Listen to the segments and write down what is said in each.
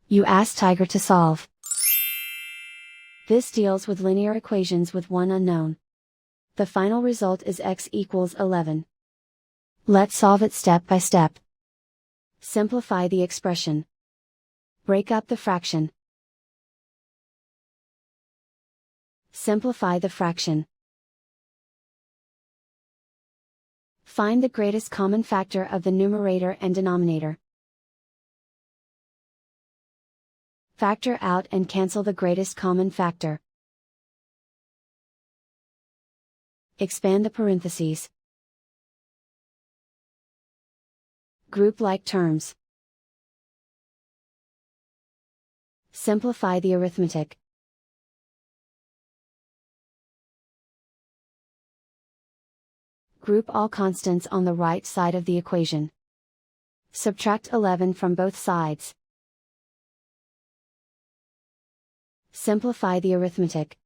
You ask Tiger to solve. This deals with linear equations with one unknown. The final result is x equals 11. Let's solve it step by step. Simplify the expression. Break up the fraction. Simplify the fraction. Find the greatest common factor of the numerator and denominator. Factor out and cancel the greatest common factor. Expand the parentheses. Group like terms. Simplify the arithmetic. Group all constants on the right side of the equation. Subtract 11 from both sides. Simplify the arithmetic.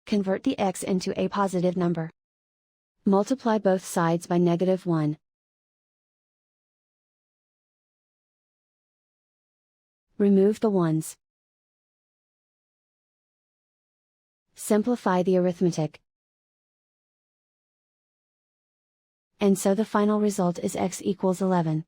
Convert the x into a positive number. Multiply both sides by -1. Remove the ones. Simplify the arithmetic. And so the final result is x equals 11.